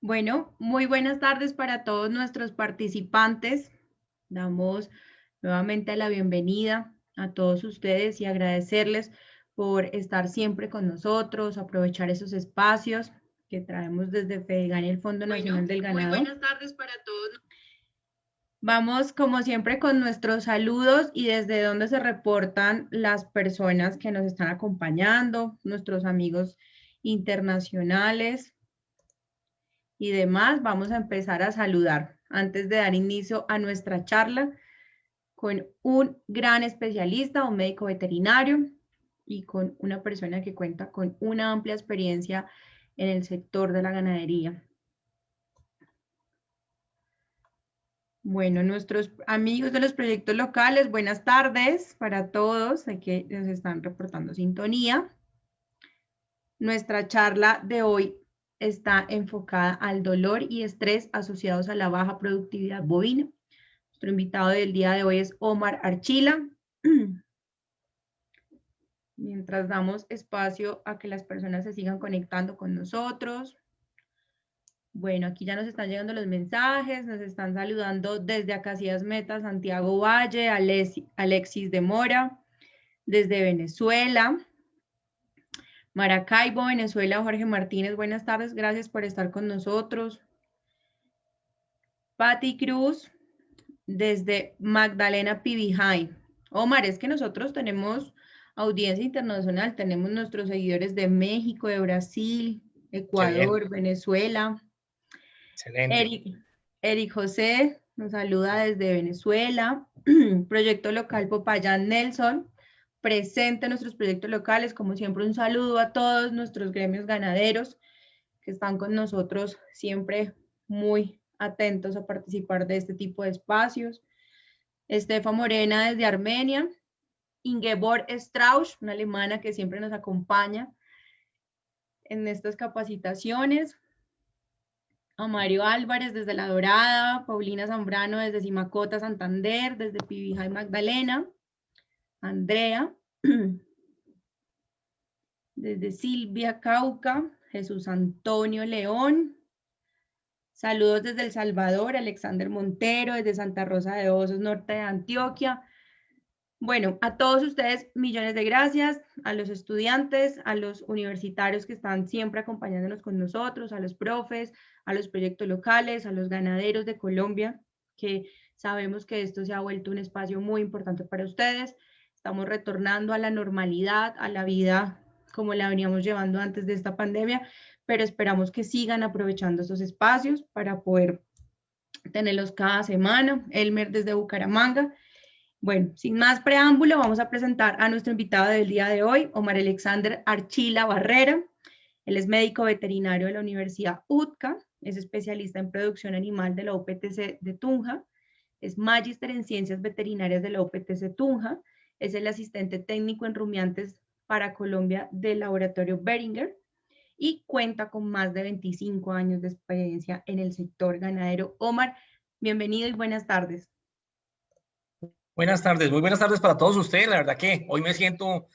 Bueno, muy buenas tardes para todos nuestros participantes. Damos nuevamente la bienvenida a todos ustedes y agradecerles por estar siempre con nosotros, aprovechar esos espacios que traemos desde FEDEGAN y el Fondo Nacional del Ganado. Muy buenas tardes para todos. Vamos, como siempre, con nuestros saludos y desde donde se reportan las personas que nos están acompañando, nuestros amigos internacionales y demás. Vamos a empezar a saludar antes de dar inicio a nuestra charla con un gran especialista, un médico veterinario y con una persona que cuenta con una amplia experiencia en el sector de la ganadería. Bueno, nuestros amigos de los proyectos locales, buenas tardes para todos, sé que nos están reportando sintonía. Nuestra charla de hoy está enfocada al dolor y estrés asociados a la baja productividad bovina. Nuestro invitado del día de hoy es Omar Archila. Mientras damos espacio a que las personas se sigan conectando con nosotros. Bueno, aquí ya nos están llegando los mensajes, nos están saludando desde Acacias Meta, Santiago Valle, Alexis de Mora, desde Venezuela. Maracaibo, Venezuela, Jorge Martínez, buenas tardes, gracias por estar con nosotros. Patti Cruz, desde Magdalena Pibijay. Omar, es que nosotros tenemos audiencia internacional, tenemos nuestros seguidores de México, de Brasil, Ecuador, Venezuela. Excelente. Eric José nos saluda desde Venezuela. Proyecto local Popayán Nelson, presente en nuestros proyectos locales. Como siempre, un saludo a todos nuestros gremios ganaderos que están con nosotros siempre muy atentos a participar de este tipo de espacios. Estefa Morena desde Armenia. Ingeborg Strauss, una alemana que siempre nos acompaña en estas capacitaciones. A Mario Álvarez desde La Dorada, Paulina Zambrano desde Simacota, Santander, desde Pibijay, Magdalena, Andrea, desde Silvia, Cauca, Jesús Antonio León, saludos desde El Salvador, Alexander Montero, desde Santa Rosa de Osos, norte de Antioquia. Bueno, a todos ustedes, millones de gracias, a los estudiantes, a los universitarios que están siempre acompañándonos con nosotros, a los profes, a los proyectos locales, a los ganaderos de Colombia, que sabemos que esto se ha vuelto un espacio muy importante para ustedes. Estamos retornando a la normalidad, a la vida como la veníamos llevando antes de esta pandemia, pero esperamos que sigan aprovechando estos espacios para poder tenerlos cada semana. Elmer desde Bucaramanga. Bueno, sin más preámbulo, vamos a presentar a nuestro invitado del día de hoy, Omar Alexander Archila Barrera. Él es médico veterinario de la Universidad UTCA, es especialista en producción animal de la UPTC de Tunja, es magíster en ciencias veterinarias de la UPTC Tunja, es el asistente técnico en rumiantes para Colombia del laboratorio Beringer y cuenta con más de 25 años de experiencia en el sector ganadero. Omar, bienvenido y buenas tardes. Buenas tardes, muy buenas tardes para todos ustedes. La verdad que hoy me siento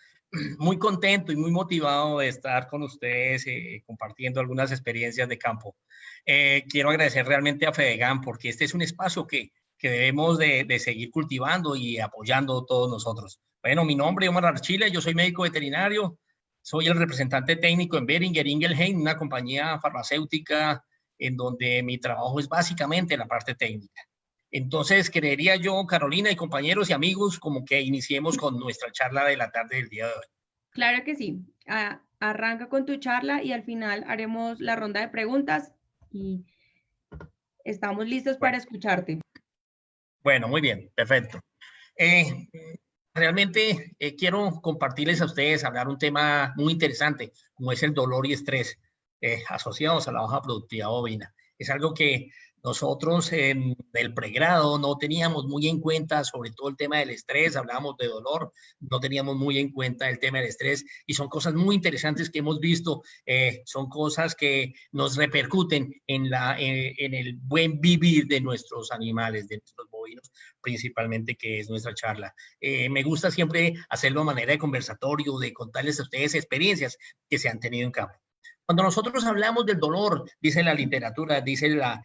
muy contento y muy motivado de estar con ustedes compartiendo algunas experiencias de campo. Quiero agradecer realmente a FEDEGAN porque este es un espacio que debemos de seguir cultivando y apoyando todos nosotros. Bueno, mi nombre es Omar Archila, yo soy médico veterinario, soy el representante técnico en Boehringer Ingelheim, una compañía farmacéutica en donde mi trabajo es básicamente la parte técnica. Entonces, creería yo, Carolina y compañeros y amigos, como que iniciemos con nuestra charla de la tarde del día de hoy. Claro que sí. Arranca con tu charla y al final haremos la ronda de preguntas y estamos listos para escucharte. Bueno, muy bien, perfecto. Realmente quiero compartirles a ustedes, hablar un tema muy interesante, como es el dolor y estrés asociados a la baja productividad bovina. Es algo que nosotros en el pregrado no teníamos muy en cuenta, sobre todo el tema del estrés, hablábamos de dolor, no teníamos muy en cuenta el tema del estrés y son cosas muy interesantes que hemos visto, son cosas que nos repercuten en el buen vivir de nuestros animales, de nuestros bovinos, principalmente, que es nuestra charla. Me gusta siempre hacerlo a manera de conversatorio, de contarles a ustedes experiencias que se han tenido en campo. Cuando nosotros hablamos del dolor, dice la literatura, dice la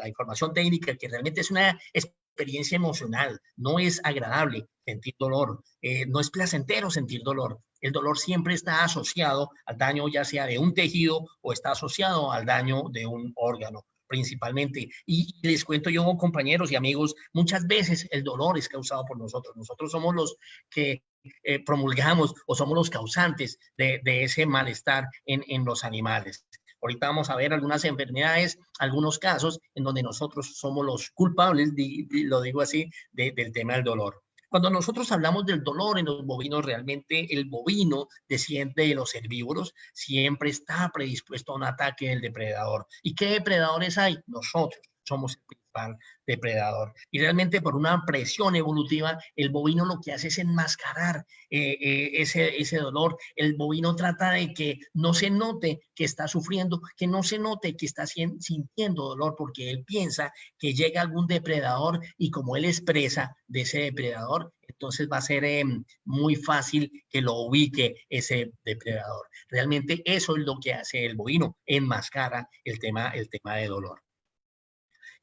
información técnica, que realmente es una experiencia emocional, no es agradable sentir dolor, no es placentero sentir dolor. El dolor siempre está asociado al daño ya sea de un tejido o está asociado al daño de un órgano principalmente. Y les cuento yo, compañeros y amigos, muchas veces el dolor es causado por nosotros. Nosotros somos los que promulgamos o somos los causantes de ese malestar en los animales. Ahorita vamos a ver algunas enfermedades, algunos casos en donde nosotros somos los culpables, lo digo así, del tema del dolor. Cuando nosotros hablamos del dolor en los bovinos, realmente el bovino desciende de los herbívoros, siempre está predispuesto a un ataque del depredador. ¿Y qué depredadores hay? Nosotros somos el principal depredador. Y realmente por una presión evolutiva, el bovino lo que hace es enmascarar ese dolor. El bovino trata de que no se note que está sufriendo, que no se note que está sintiendo dolor, porque él piensa que llega algún depredador y como él es presa de ese depredador, entonces va a ser muy fácil que lo ubique ese depredador. Realmente eso es lo que hace el bovino, enmascara el tema de dolor.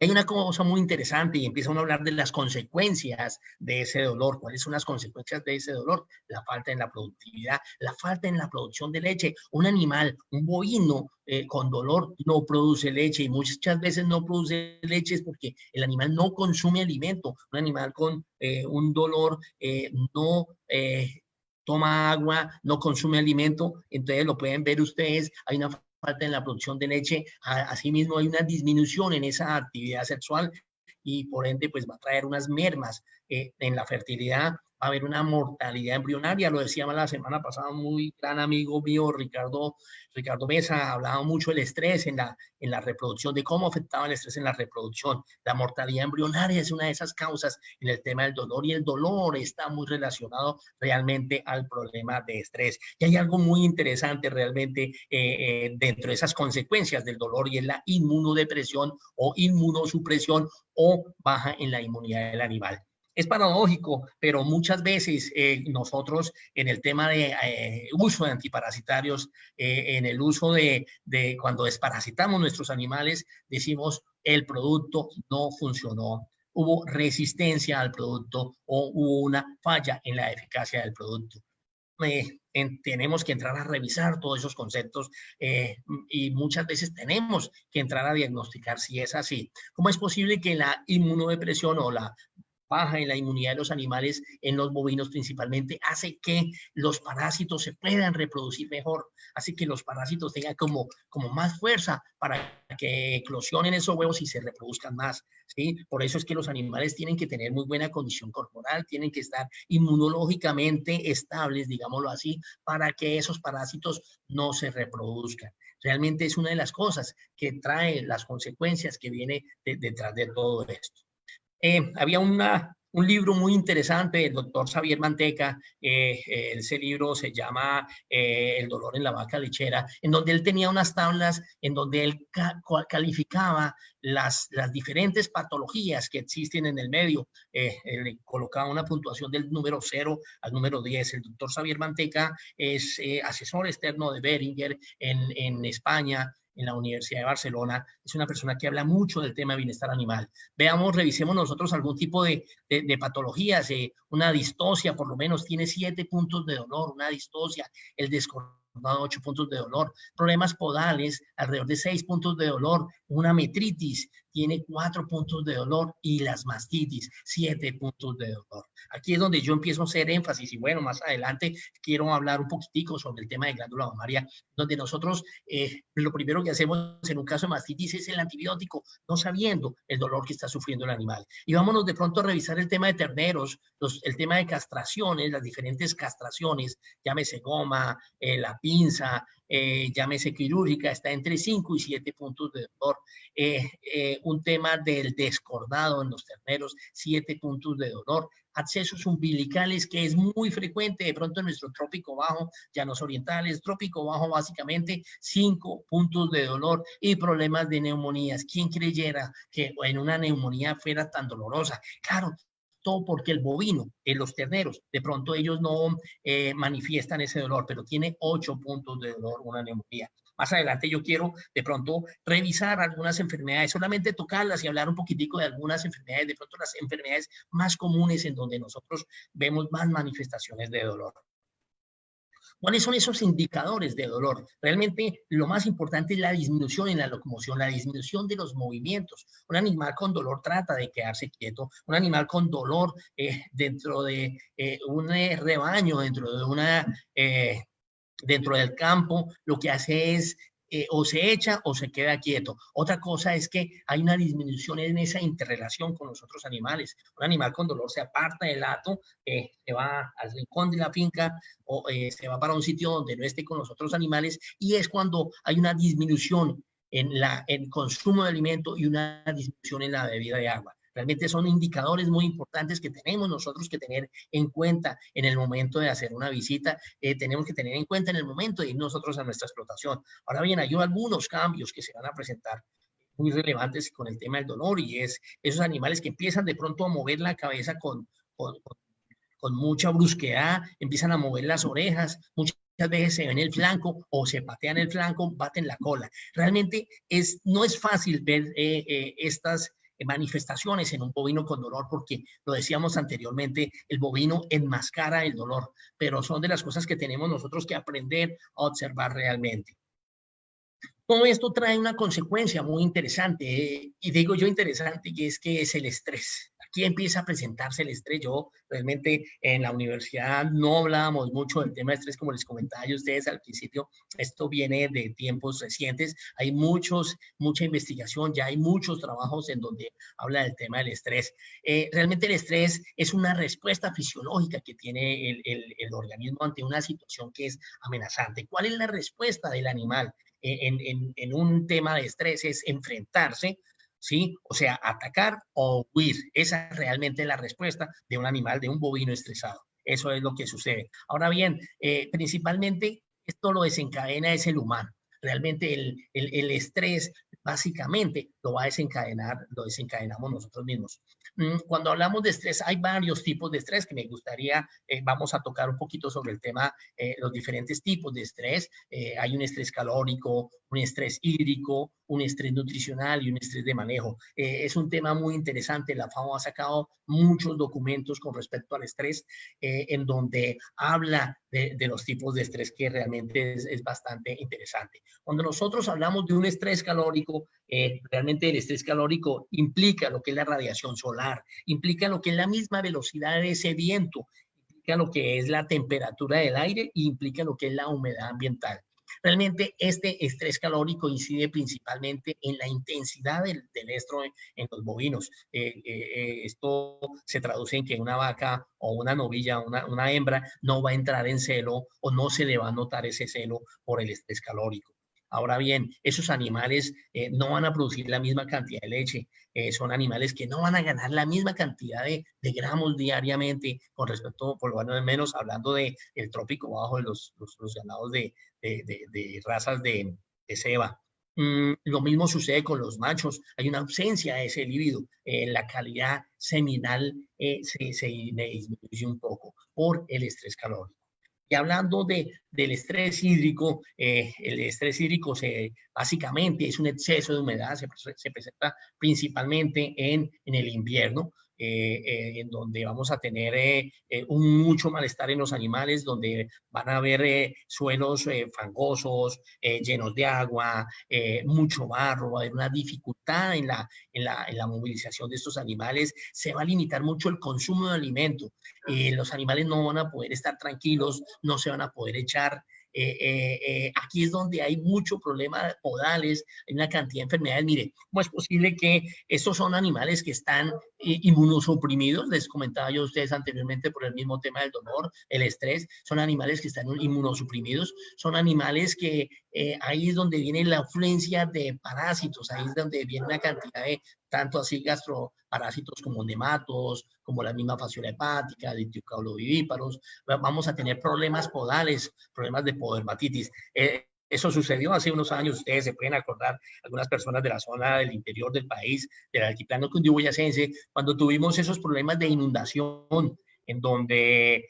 Hay una cosa muy interesante y empieza uno a hablar de las consecuencias de ese dolor. ¿Cuáles son las consecuencias de ese dolor? La falta en la productividad, la falta en la producción de leche. Un animal, un bovino con dolor no produce leche y muchas veces no produce leche es porque el animal no consume alimento. Un animal con un dolor no toma agua, no consume alimento, entonces lo pueden ver ustedes, hay una falta en la producción de leche, asimismo hay una disminución en esa actividad sexual y por ende pues va a traer unas mermas en la fertilidad, va a haber una mortalidad embrionaria, lo decía la semana pasada un muy gran amigo mío, Ricardo Mesa, hablaba mucho del estrés en la reproducción, de cómo afectaba el estrés en la reproducción. La mortalidad embrionaria es una de esas causas en el tema del dolor y el dolor está muy relacionado realmente al problema de estrés. Y hay algo muy interesante realmente dentro de esas consecuencias del dolor y es la inmunodepresión o inmunosupresión o baja en la inmunidad del animal. Es paradójico, pero muchas veces nosotros en el tema de uso de antiparasitarios, en el uso de cuando desparasitamos nuestros animales, decimos el producto no funcionó, hubo resistencia al producto o hubo una falla en la eficacia del producto. Tenemos que entrar a revisar todos esos conceptos y muchas veces tenemos que entrar a diagnosticar si es así. ¿Cómo es posible que la inmunodepresión o la baja en la inmunidad de los animales, en los bovinos principalmente, hace que los parásitos se puedan reproducir mejor, hace que los parásitos tengan como más fuerza para que eclosionen esos huevos y se reproduzcan más, ¿sí? Por eso es que los animales tienen que tener muy buena condición corporal, tienen que estar inmunológicamente estables, digámoslo así, para que esos parásitos no se reproduzcan. Realmente es una de las cosas que trae las consecuencias que viene detrás de todo esto. Había un libro muy interesante del doctor Xavier Manteca, ese libro se llama El dolor en la vaca lechera, en donde él tenía unas tablas en donde él calificaba las diferentes patologías que existen en el medio, le colocaba una puntuación del número 0 al número 10. El doctor Xavier Manteca es asesor externo de Beringer en España, en la Universidad de Barcelona, es una persona que habla mucho del tema de bienestar animal. Veamos, revisemos nosotros algún tipo de patologías, una distocia por lo menos tiene 7 puntos de dolor, una distocia, el descordado 8 puntos de dolor, problemas podales alrededor de 6 puntos de dolor, una metritis tiene 4 puntos de dolor y las mastitis 7 puntos de dolor. Aquí es donde yo empiezo a hacer énfasis y bueno, más adelante quiero hablar un poquitico sobre el tema de glándula mamaria, donde nosotros lo primero que hacemos en un caso de mastitis es el antibiótico, no sabiendo el dolor que está sufriendo el animal. Y vámonos de pronto a revisar el tema de terneros, el tema de castraciones, las diferentes castraciones, llámese goma, la pinza, llámese quirúrgica, está entre 5 y 7 puntos de dolor. Un tema del descordado en los terneros, 7 puntos de dolor. Accesos umbilicales, que es muy frecuente de pronto en nuestro trópico bajo, llanos orientales, trópico bajo básicamente, 5 puntos de dolor y problemas de neumonías. ¿Quién creyera que en una neumonía fuera tan dolorosa? Claro, todo porque el bovino, los terneros, de pronto ellos no manifiestan ese dolor, pero tiene 8 puntos de dolor una neumonía. Más adelante yo quiero de pronto revisar algunas enfermedades, solamente tocarlas y hablar un poquitico de algunas enfermedades, de pronto las enfermedades más comunes en donde nosotros vemos más manifestaciones de dolor. ¿Cuáles son esos indicadores de dolor? Realmente lo más importante es la disminución en la locomoción, la disminución de los movimientos. Un animal con dolor trata de quedarse quieto. Un animal con dolor dentro de un rebaño, dentro del campo, lo que hace es o se echa o se queda quieto. Otra cosa es que hay una disminución en esa interrelación con los otros animales. Un animal con dolor se aparta del hato, se va al rincón de la finca o se va para un sitio donde no esté con los otros animales, y es cuando hay una disminución en el consumo de alimento y una disminución en la bebida de agua. Realmente son indicadores muy importantes que tenemos nosotros que tener en cuenta en el momento de hacer una visita, tenemos que tener en cuenta en el momento de ir nosotros a nuestra explotación. Ahora bien, hay algunos cambios que se van a presentar muy relevantes con el tema del dolor, y es esos animales que empiezan de pronto a mover la cabeza con mucha brusquedad, empiezan a mover las orejas, muchas veces se ven el flanco o se patean el flanco, baten la cola. Realmente no es fácil ver estas manifestaciones en un bovino con dolor, porque lo decíamos anteriormente, el bovino enmascara el dolor, pero son de las cosas que tenemos nosotros que aprender a observar realmente. Todo esto trae una consecuencia muy interesante, y digo yo interesante, y es que es el estrés. Aquí empieza a presentarse el estrés. Yo realmente en la universidad no hablábamos mucho del tema de estrés, como les comentaba yo a ustedes al principio. Esto viene de tiempos recientes. Hay mucha investigación, ya hay muchos trabajos en donde habla del tema del estrés. Realmente el estrés es una respuesta fisiológica que tiene el organismo ante una situación que es amenazante. ¿Cuál es la respuesta del animal en un tema de estrés? Es enfrentarse, ¿sí? O sea, atacar o huir. Esa es realmente la respuesta de un animal, de un bovino estresado. Eso es lo que sucede. Ahora bien, principalmente esto lo desencadena es el humano. Realmente el estrés básicamente lo desencadenamos nosotros mismos. Cuando hablamos de estrés, hay varios tipos de estrés que me gustaría, vamos a tocar un poquito sobre el tema, los diferentes tipos de estrés. Hay un estrés calórico, un estrés hídrico, un estrés nutricional y un estrés de manejo. Es un tema muy interesante. La FAO ha sacado muchos documentos con respecto al estrés, en donde habla de los tipos de estrés, que realmente es bastante interesante. Cuando nosotros hablamos de un estrés calórico, realmente el estrés calórico implica lo que es la radiación solar, implica lo que es la misma velocidad de ese viento, implica lo que es la temperatura del aire e implica lo que es la humedad ambiental. Realmente este estrés calórico incide principalmente en la intensidad del estro en los bovinos. Esto se traduce en que una vaca o una novilla, una hembra, no va a entrar en celo o no se le va a notar ese celo por el estrés calórico. Ahora bien, esos animales no van a producir la misma cantidad de leche, son animales que no van a ganar la misma cantidad de gramos diariamente con respecto, por lo menos hablando del trópico bajo, de los ganados de razas de ceba. Lo mismo sucede con los machos, hay una ausencia de ese líbido, la calidad seminal se disminuye un poco por el estrés calórico. Y hablando del estrés hídrico, el estrés hídrico básicamente es un exceso de humedad, se presenta principalmente en el invierno, en donde vamos a tener mucho malestar en los animales, donde van a haber suelos fangosos, llenos de agua, mucho barro, va a haber una dificultad en la movilización de estos animales, se va a limitar mucho el consumo de alimento, los animales no van a poder estar tranquilos, no se van a poder echar. Aquí es donde hay mucho problema podales, hay una cantidad de enfermedades. Mire, ¿cómo es posible que estos son animales que están inmunosuprimidos? Les comentaba yo a ustedes anteriormente por el mismo tema del dolor, el estrés. Son animales que están inmunosuprimidos, son animales que ahí es donde viene la afluencia de parásitos, ahí es donde viene una cantidad de tanto así gastroparásitos como nematos, como la misma fasciola hepática, diptiocaulovivíparos. Vamos a tener problemas podales, problemas de podermatitis. Eso sucedió hace unos años, ustedes se pueden acordar, algunas personas de la zona del interior del país, del altiplano cundiboyacense, cuando tuvimos esos problemas de inundación, en donde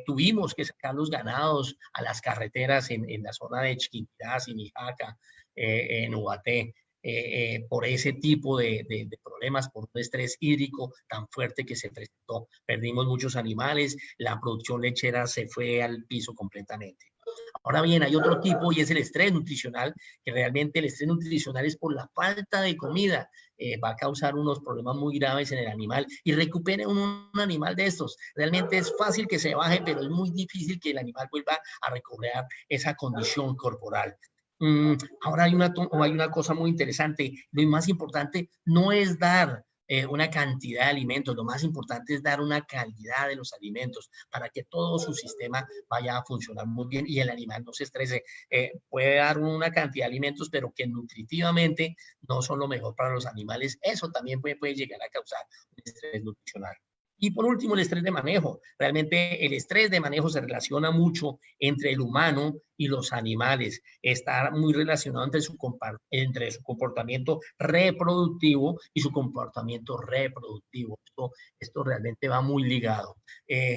tuvimos que sacar los ganados a las carreteras en la zona de Chiquinquirá, Simijaca, en Ubaté, por ese tipo de problemas, por un estrés hídrico tan fuerte que se presentó. Perdimos muchos animales, la producción lechera se fue al piso completamente. Ahora bien, hay otro tipo y es el estrés nutricional, que realmente el estrés nutricional es por la falta de comida. Va a causar unos problemas muy graves en el animal y recupere un animal de estos. Realmente es fácil que se baje, pero es muy difícil que el animal vuelva a recobrar esa condición corporal. Ahora hay una cosa muy interesante. Lo más importante no es dar una cantidad de alimentos, lo más importante es dar una calidad de los alimentos para que todo su sistema vaya a funcionar muy bien y el animal no se estrese. Puede dar una cantidad de alimentos, pero que nutritivamente no son lo mejor para los animales. Eso también puede llegar a causar un estrés nutricional. Y por último, el estrés de manejo. Realmente el estrés de manejo se relaciona mucho entre el humano y los animales. Está muy relacionado entre su comportamiento reproductivo y su comportamiento reproductivo. Esto realmente va muy ligado.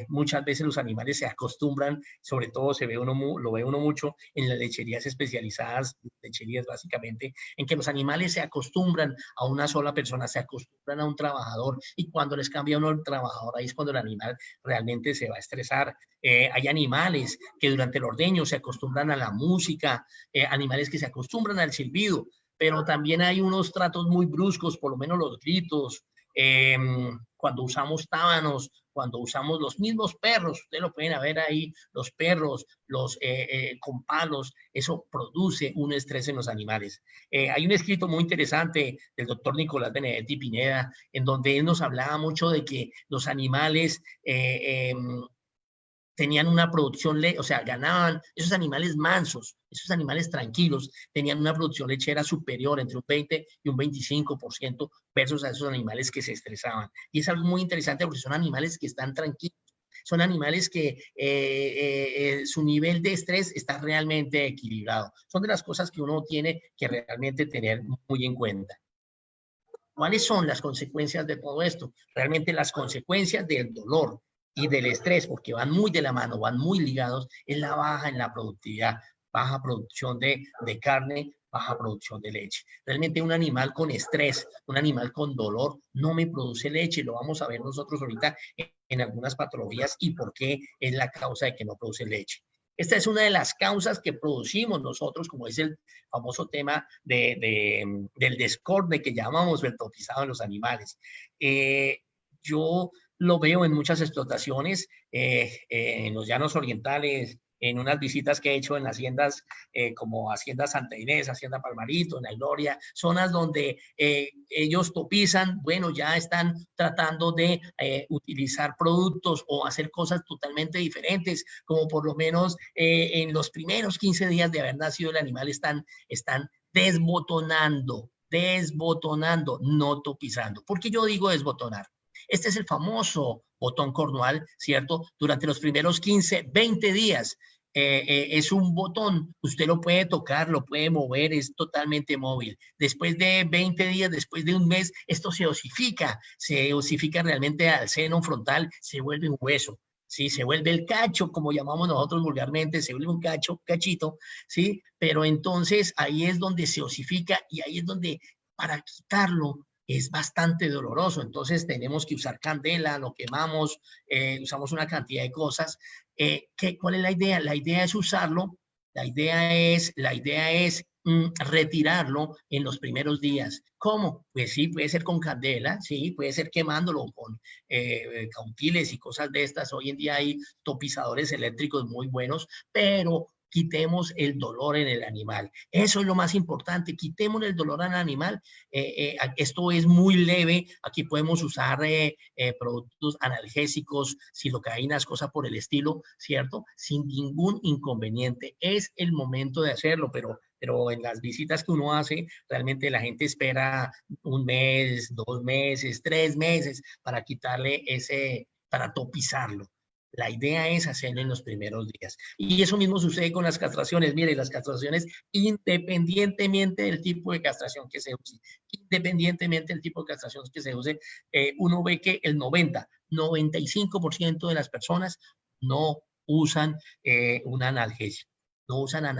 Muchas veces los animales se acostumbran, sobre todo lo ve uno mucho en las lecherías especializadas, lecherías básicamente, en que los animales se acostumbran a una sola persona, se acostumbran a un trabajador y cuando les cambia uno el trabajador, ahí es cuando el animal realmente se va a estresar. Hay animales que durante el ordeño se acostumbran a la música, animales que se acostumbran al silbido, pero también hay unos tratos muy bruscos, por lo menos los gritos, cuando usamos tábanos, cuando usamos los mismos perros, ustedes lo pueden ver ahí, los perros, con palos, eso produce un estrés en los animales. Hay un escrito muy interesante del doctor Nicolás Benedetti Pineda, en donde él nos hablaba mucho de que los animales tenían una producción, o sea, ganaban, esos animales mansos, esos animales tranquilos, tenían una producción lechera superior entre un 20 y un 25% versus a esos animales que se estresaban. Y es algo muy interesante porque son animales que están tranquilos, son animales que su nivel de estrés está realmente equilibrado. Son de las cosas que uno tiene que realmente tener muy en cuenta. ¿Cuáles son las consecuencias de todo esto? Realmente las consecuencias del dolor y del estrés, porque van muy de la mano, van muy ligados, es la baja en la productividad, baja producción de carne, baja producción de leche. Realmente un animal con estrés, un animal con dolor, no me produce leche. Lo vamos a ver nosotros ahorita en algunas patologías y por qué es la causa de que no produce leche. Esta es una de las causas que producimos nosotros, como es el famoso tema del descorde que llamamos el tropizado en los animales. Yo lo veo en muchas explotaciones, en los llanos orientales, en unas visitas que he hecho en haciendas como Hacienda Santa Inés, Hacienda Palmarito, en La Gloria, zonas donde ellos topizan, bueno, ya están tratando de utilizar productos o hacer cosas totalmente diferentes, como por lo menos en los primeros 15 días de haber nacido el animal están desbotonando, no topizando. ¿Por qué yo digo desbotonar? Este es el famoso botón cornual, ¿cierto? Durante los primeros 15, 20 días es un botón, usted lo puede tocar, lo puede mover, es totalmente móvil. Después de 20 días, después de un mes, esto se osifica realmente al seno frontal, se vuelve un hueso. Sí, se vuelve el cacho, como llamamos nosotros vulgarmente, se vuelve un cachito, ¿sí? Pero entonces ahí es donde se osifica y ahí es donde para quitarlo es bastante doloroso. Entonces tenemos que usar candela, lo quemamos, usamos una cantidad de cosas. ¿Cuál es la idea? La idea es usarlo, la idea es retirarlo en los primeros días. ¿Cómo? Pues sí, puede ser con candela, sí, puede ser quemándolo con cautiles y cosas de estas. Hoy en día hay topizadores eléctricos muy buenos, pero quitemos el dolor en el animal. Eso es lo más importante, quitemos el dolor al animal. Esto es muy leve, aquí podemos usar productos analgésicos, silocaínas, cosas por el estilo, ¿cierto? Sin ningún inconveniente. Es el momento de hacerlo, pero en las visitas que uno hace, realmente la gente espera un mes, 2 meses, 3 meses para quitarle para topizarlo. La idea es hacerlo en los primeros días. Y eso mismo sucede con las castraciones. Mire, las castraciones, independientemente del tipo de castración que se use, independientemente del tipo de castración que se use, uno ve que el 95% de las personas no usan un analgésico. No usan,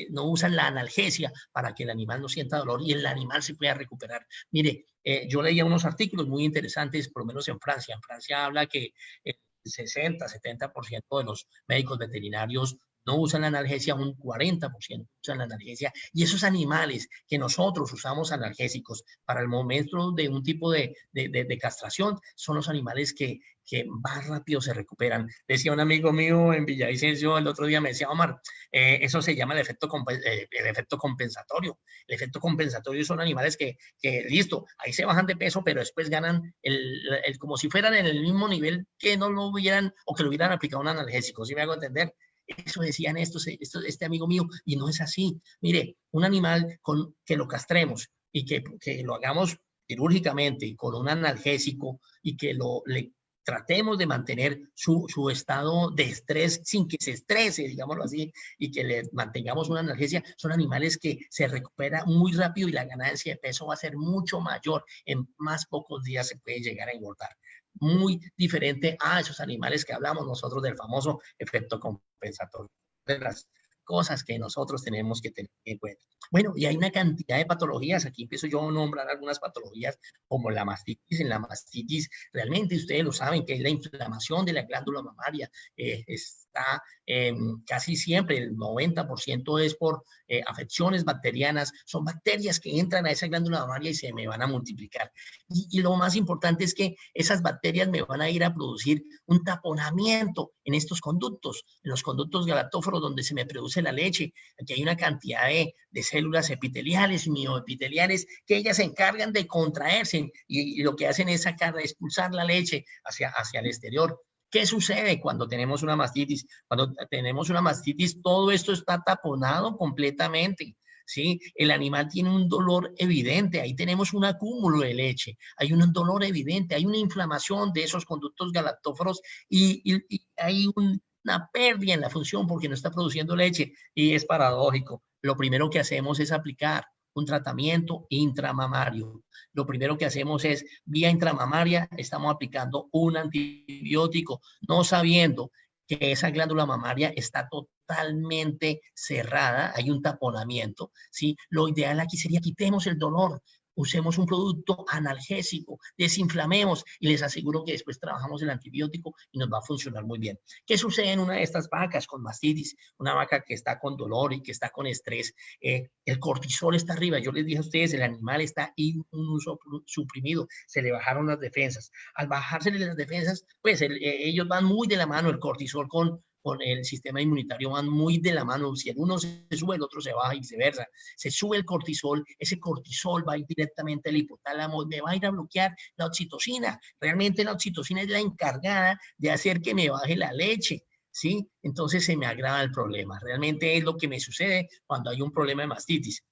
no usan la analgesia para que el animal no sienta dolor y el animal se pueda recuperar. Mire, yo leía unos artículos muy interesantes, por lo menos en Francia. En Francia habla que el 60-70% de los médicos veterinarios no usan la analgesia, un 40% usan la analgesia, y esos animales que nosotros usamos analgésicos para el momento de un tipo de castración son los animales que más rápido se recuperan. Decía un amigo mío en Villavicencio el otro día, me decía, Omar, eso se llama el efecto compensatorio. El efecto compensatorio son animales que listo, ahí se bajan de peso, pero después ganan como si fueran en el mismo nivel que no lo hubieran o que lo hubieran aplicado un analgésico. ¿Sí me hago entender? Eso decían este amigo mío, y no es así. Mire, un animal que lo castremos y que lo hagamos quirúrgicamente y con un analgésico y que le tratemos de mantener su estado de estrés sin que se estrese, digámoslo así, y que le mantengamos una analgesia, son animales que se recuperan muy rápido y la ganancia de peso va a ser mucho mayor. En más pocos días se puede llegar a engordar. Muy diferente a esos animales que hablamos nosotros del famoso efecto compensatorio. De las cosas que nosotros tenemos que tener en cuenta. Bueno, y hay una cantidad de patologías. Aquí empiezo yo a nombrar algunas patologías como la mastitis. En la mastitis, realmente ustedes lo saben, que es la inflamación de la glándula mamaria. Está casi siempre, el 90% es por afecciones bacterianas. Son bacterias que entran a esa glándula mamaria y se me van a multiplicar. Y lo más importante es que esas bacterias me van a ir a producir un taponamiento en estos conductos, en los conductos galactóforos donde se me produce la leche. Aquí hay una cantidad de células epiteliales, mioepiteliales, que ellas se encargan de contraerse y lo que hacen es sacar, expulsar la leche hacia el exterior. ¿Qué sucede cuando tenemos una mastitis? Cuando tenemos una mastitis, todo esto está taponado completamente. ¿Sí? El animal tiene un dolor evidente, ahí tenemos un acúmulo de leche, hay un dolor evidente, hay una inflamación de esos conductos galactóforos y hay una pérdida en la función porque no está produciendo leche y es paradójico. Lo primero que hacemos es aplicar un tratamiento intramamario. Lo primero que hacemos es, vía intramamaria, estamos aplicando un antibiótico, no sabiendo que esa glándula mamaria está totalmente cerrada, hay un taponamiento, ¿sí? Lo ideal aquí sería quitemos el dolor, usemos un producto analgésico, desinflamemos y les aseguro que después trabajamos el antibiótico y nos va a funcionar muy bien. ¿Qué sucede en una de estas vacas con mastitis? Una vaca que está con dolor y que está con estrés, el cortisol está arriba. Yo les dije a ustedes, el animal está inmunosuprimido, se le bajaron las defensas. Al bajarse las defensas, pues ellos van muy de la mano, el cortisol con el sistema inmunitario van muy de la mano. Si el uno se sube, el otro se baja y viceversa. Se sube el cortisol, ese cortisol va a ir directamente al hipotálamo, me va a ir a bloquear la oxitocina. Realmente la oxitocina es la encargada de hacer que me baje la leche, ¿sí? Entonces se me agrava el problema. Realmente es lo que me sucede cuando hay un problema de mastitis.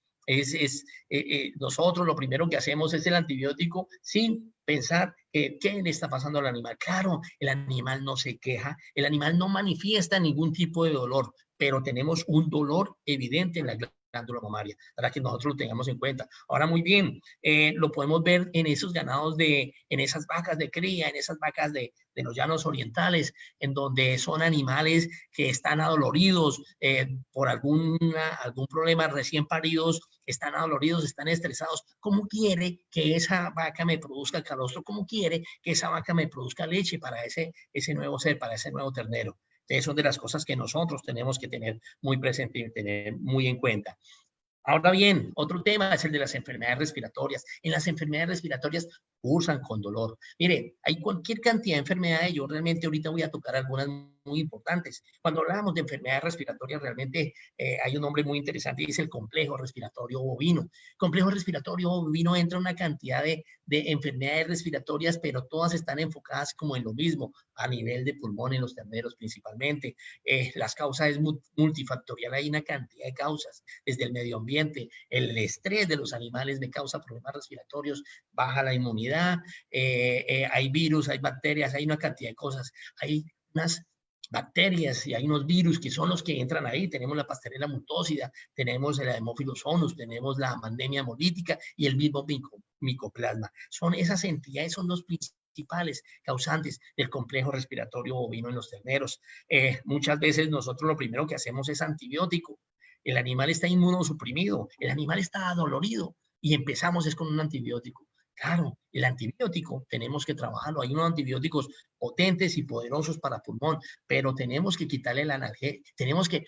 Nosotros lo primero que hacemos es el antibiótico sin pensar qué le está pasando al animal. Claro, el animal no se queja, el animal no manifiesta ningún tipo de dolor, pero tenemos un dolor evidente en la glándula mamaria, para que nosotros lo tengamos en cuenta. Ahora, muy bien, lo podemos ver en esos ganados, en esas vacas de cría, en esas vacas de los llanos orientales, en donde son animales que están adoloridos por algún problema, recién paridos, están adoloridos, están estresados. ¿Cómo quiere que esa vaca me produzca calostro? ¿Cómo quiere que esa vaca me produzca leche para ese nuevo ser, para ese nuevo ternero? Entonces, son de las cosas que nosotros tenemos que tener muy presente y tener muy en cuenta. Ahora bien, otro tema es el de las enfermedades respiratorias. En las enfermedades respiratorias cursan con dolor. Mire, hay cualquier cantidad de enfermedades. Yo realmente ahorita voy a tocar algunas muy importantes. Cuando hablamos de enfermedades respiratorias, realmente hay un nombre muy interesante y es el complejo respiratorio bovino. Complejo respiratorio bovino entra una cantidad de enfermedades respiratorias, pero todas están enfocadas como en lo mismo, a nivel de pulmón en los terneros principalmente. Las causas es multifactorial, hay una cantidad de causas, desde el medio ambiente, el estrés de los animales me causa problemas respiratorios, baja la inmunidad, hay virus, hay bacterias, hay una cantidad de cosas. Hay unas bacterias y hay unos virus que son los que entran ahí. Tenemos la Pastorela multósida, tenemos el Haemophilus onus, tenemos la Mandemia hemolítica y el mismo micoplasma. Esas entidades son los principales causantes del complejo respiratorio bovino en los terneros. Muchas veces nosotros lo primero que hacemos es antibiótico. El animal está inmunosuprimido, el animal está adolorido y empezamos es con un antibiótico. Claro, el antibiótico tenemos que trabajarlo. Hay unos antibióticos potentes y poderosos para pulmón, pero tenemos que quitarle el analgésico. Tenemos que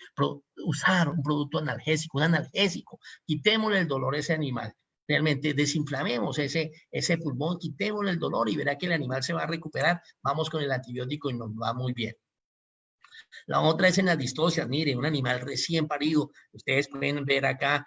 usar un producto analgésico, un analgésico. Quitémosle el dolor a ese animal. Realmente desinflamemos ese pulmón, quitémosle el dolor y verá que el animal se va a recuperar. Vamos con el antibiótico y nos va muy bien. La otra es en las distocias. Mire, un animal recién parido. Ustedes pueden ver acá,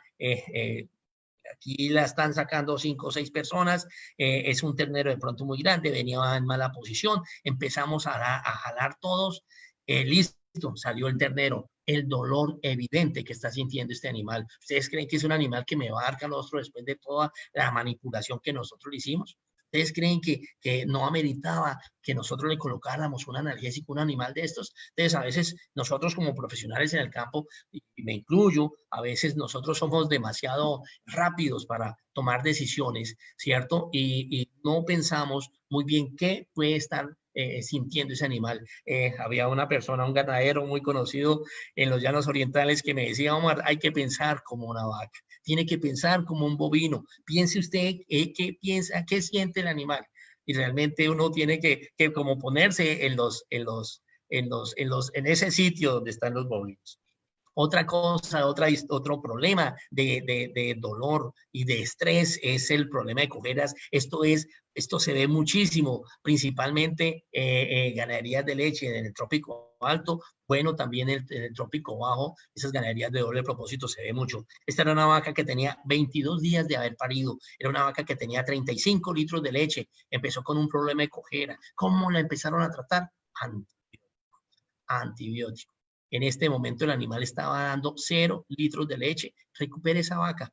aquí la están sacando 5 o 6 personas. Es un ternero de pronto muy grande, venía en mala posición. Empezamos a jalar todos. Listo, salió el ternero. El dolor evidente que está sintiendo este animal. ¿Ustedes creen que es un animal que me va a dar calostro después de toda la manipulación que nosotros le hicimos? ¿Ustedes creen que no ameritaba que nosotros le colocáramos un analgésico a un animal de estos? Entonces, a veces nosotros como profesionales en el campo, y me incluyo, a veces nosotros somos demasiado rápidos para tomar decisiones, ¿cierto? Y no pensamos muy bien qué puede estar sintiendo ese animal. Había una persona, un ganadero muy conocido en los llanos orientales que me decía, Omar, hay que pensar como una vaca, tiene que pensar como un bovino. Piense usted qué piensa, qué siente el animal. Y realmente uno tiene que como ponerse en ese sitio donde están los bovinos. Otra cosa, otro problema de dolor y de estrés es el problema de cojeras. Esto se ve muchísimo, principalmente ganaderías de leche en el trópico alto, bueno, también en el trópico bajo, esas ganaderías de doble propósito se ve mucho. Esta era una vaca que tenía 22 días de haber parido, era una vaca que tenía 35 litros de leche, empezó con un problema de cojera. ¿Cómo la empezaron a tratar? Antibiótico. En este momento el animal estaba dando 0 litros de leche. Recupera esa vaca.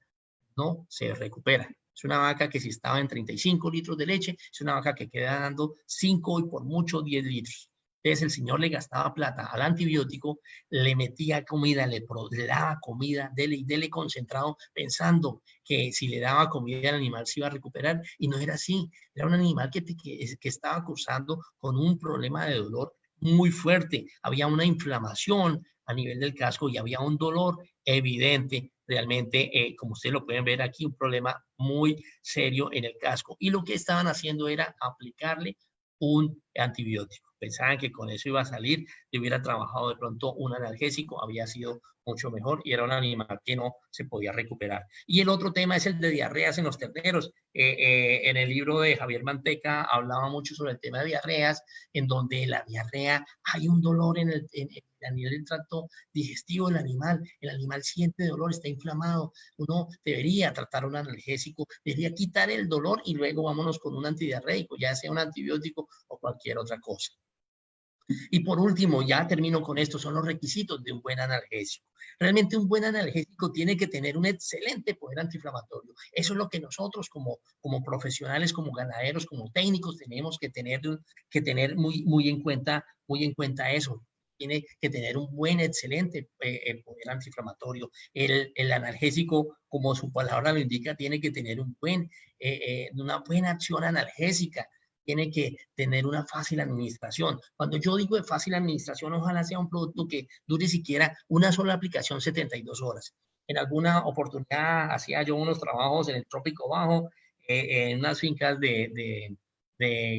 No se recupera. Es una vaca que si estaba en 35 litros de leche, es una vaca que queda dando 5 y por mucho 10 litros. Entonces el señor le gastaba plata al antibiótico, le metía comida, le daba comida, dele concentrado, pensando que si le daba comida al animal se iba a recuperar. Y no era así. Era un animal que estaba cursando con un problema de dolor muy fuerte, había una inflamación a nivel del casco y había un dolor evidente, realmente, como ustedes lo pueden ver aquí, un problema muy serio en el casco. Y lo que estaban haciendo era aplicarle un antibiótico. Pensaban que con eso iba a salir, si hubiera trabajado de pronto un analgésico, había sido mucho mejor y era un animal que no se podía recuperar. Y el otro tema es el de diarreas en los terneros. En el libro de Javier Manteca hablaba mucho sobre el tema de diarreas, en donde la diarrea hay un dolor a nivel del tracto digestivo del animal. El animal siente dolor, está inflamado. Uno debería tratar un analgésico, debería quitar el dolor y luego vámonos con un antidiarreico, ya sea un antibiótico o cualquier otra cosa. Y por último, ya termino con esto, son los requisitos de un buen analgésico. Realmente un buen analgésico tiene que tener un excelente poder antiinflamatorio. Eso es lo que nosotros como profesionales, como ganaderos, como técnicos tenemos que tener muy en cuenta eso. Tiene que tener un buen, excelente poder antiinflamatorio. El analgésico, como su palabra lo indica, tiene que tener una buena acción analgésica. Tiene que tener una fácil administración. Cuando yo digo de fácil administración, ojalá sea un producto que dure siquiera una sola aplicación 72 horas. En alguna oportunidad hacía yo unos trabajos en el trópico bajo, en unas fincas de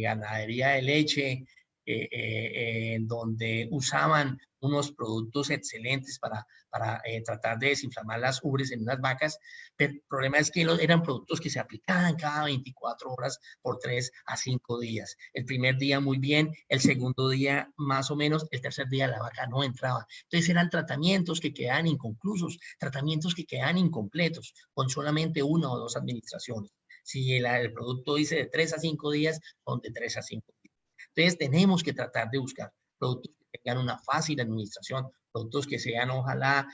ganadería de leche, en donde usaban unos productos excelentes para tratar de desinflamar las ubres en unas vacas, pero el problema es que eran productos que se aplicaban cada 24 horas por 3 a 5 días. El primer día muy bien, el segundo día más o menos, el tercer día la vaca no entraba. Entonces eran tratamientos que quedaban inconclusos, tratamientos que quedaban incompletos, con solamente 1 o 2 administraciones. Si el producto dice de 3 a 5 días, son de 3 a 5 días. Entonces tenemos que tratar de buscar productos que tengan una fácil administración, productos que sean ojalá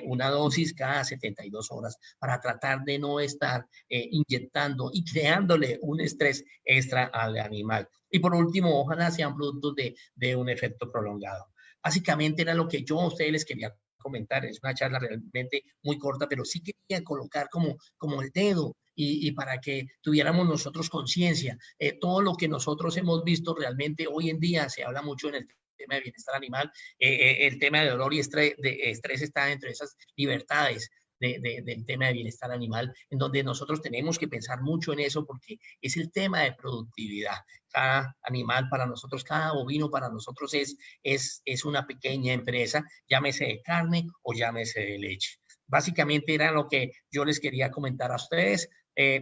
una dosis cada 72 horas para tratar de no estar inyectando y creándole un estrés extra al animal. Y por último, ojalá sean productos de un efecto prolongado. Básicamente era lo que yo a ustedes les quería comentar. Es una charla realmente muy corta, pero sí quería colocar como el dedo y para que tuviéramos nosotros conciencia. Todo lo que nosotros hemos visto realmente hoy en día se habla mucho en el tema de bienestar animal. El tema de dolor y estrés está dentro de esas libertades del tema de bienestar animal, en donde nosotros tenemos que pensar mucho en eso porque es el tema de productividad. Cada animal para nosotros, cada bovino para nosotros es una pequeña empresa, llámese de carne o llámese de leche. Básicamente era lo que yo les quería comentar a ustedes.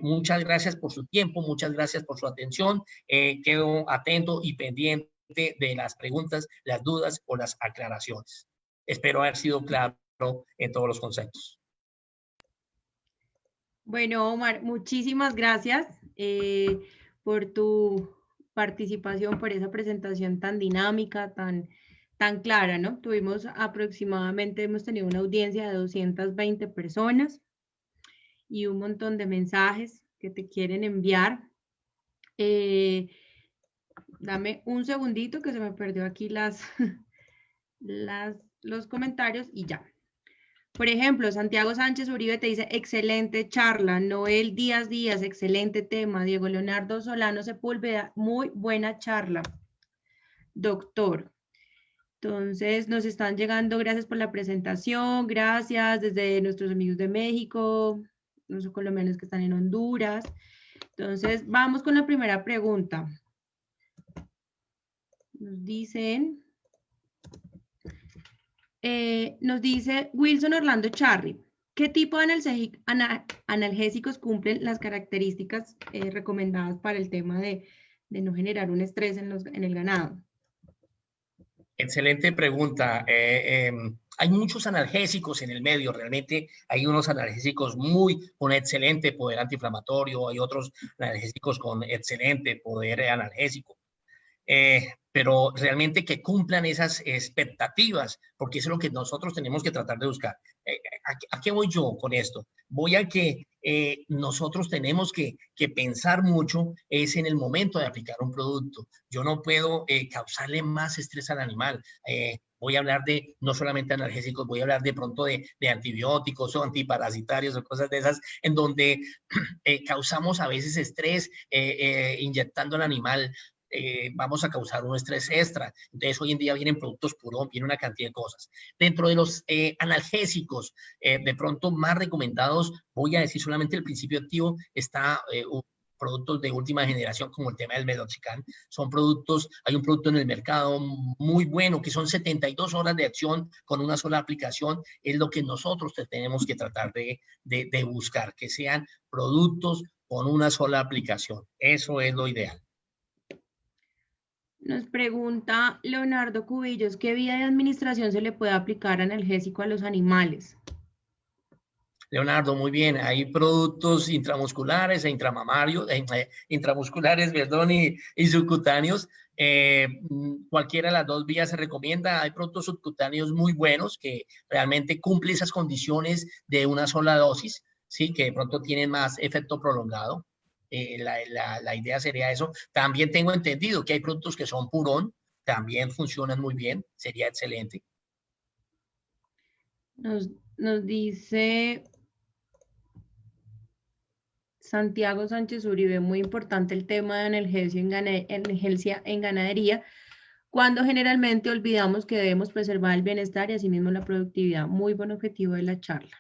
Muchas gracias por su tiempo, muchas gracias por su atención. Quedo atento y pendiente de las preguntas, las dudas o las aclaraciones. Espero haber sido claro en todos los conceptos. Bueno, Omar, muchísimas gracias por tu participación, por esa presentación tan dinámica, tan clara, ¿no? Tuvimos aproximadamente, hemos tenido una audiencia de 220 personas y un montón de mensajes que te quieren enviar. Dame un segundito que se me perdió aquí los comentarios y ya. Por ejemplo, Santiago Sánchez Uribe te dice, excelente charla. Noel Díaz Díaz, excelente tema. Diego Leonardo Solano Sepúlveda, muy buena charla. Doctor. Entonces, nos están llegando, gracias por la presentación, gracias desde nuestros amigos de México, nuestros colombianos que están en Honduras. Entonces, vamos con la primera pregunta. Nos dicen... nos dice Wilson Orlando Charri, ¿qué tipo de analgésicos cumplen las características recomendadas para el tema de no generar un estrés en el ganado? Excelente pregunta. Hay muchos analgésicos en el medio, realmente hay unos analgésicos con excelente poder antiinflamatorio, hay otros analgésicos con excelente poder analgésico. Pero realmente que cumplan esas expectativas, porque eso es lo que nosotros tenemos que tratar de buscar. ¿A qué voy yo con esto? Voy a que nosotros tenemos que pensar mucho es en el momento de aplicar un producto. Yo no puedo causarle más estrés al animal. Voy a hablar de no solamente analgésicos, voy a hablar de pronto de antibióticos o antiparasitarios o cosas de esas, en donde causamos a veces estrés inyectando al animal. Vamos a causar un estrés extra. Entonces, hoy en día vienen productos puros, viene una cantidad de cosas. Dentro de los analgésicos, de pronto más recomendados, voy a decir solamente el principio activo, está productos de última generación como el tema del Meloxicam. Son productos, hay un producto en el mercado muy bueno que son 72 horas de acción con una sola aplicación. Es lo que nosotros tenemos que tratar de buscar, que sean productos con una sola aplicación. Eso es lo ideal. Nos pregunta Leonardo Cubillos, ¿qué vía de administración se le puede aplicar analgésico a los animales? Leonardo, muy bien. Hay productos intramusculares e intramusculares, perdón, y subcutáneos. Cualquiera de las dos vías se recomienda. Hay productos subcutáneos muy buenos que realmente cumplen esas condiciones de una sola dosis, ¿sí? Que de pronto tienen más efecto prolongado. La idea sería eso. También tengo entendido que hay productos que son purón, también funcionan muy bien, sería excelente. Nos dice Santiago Sánchez Uribe, muy importante el tema de analgesia en ganadería, cuando generalmente olvidamos que debemos preservar el bienestar y asimismo la productividad. Muy buen objetivo de la charla.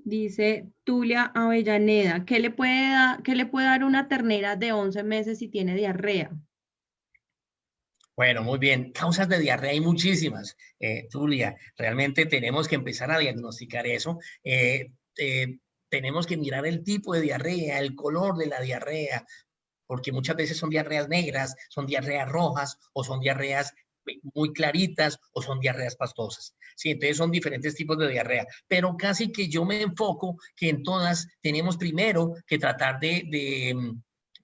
Dice Tulia Avellaneda, ¿qué le puede dar una ternera de 11 meses si tiene diarrea? Bueno, muy bien. Causas de diarrea hay muchísimas, Tulia. Realmente tenemos que empezar a diagnosticar eso. Tenemos que mirar el tipo de diarrea, el color de la diarrea, porque muchas veces son diarreas negras, son diarreas rojas o son diarreas muy claritas o son diarreas pastosas. Sí, entonces son diferentes tipos de diarrea, pero casi que yo me enfoco que en todas tenemos primero que tratar de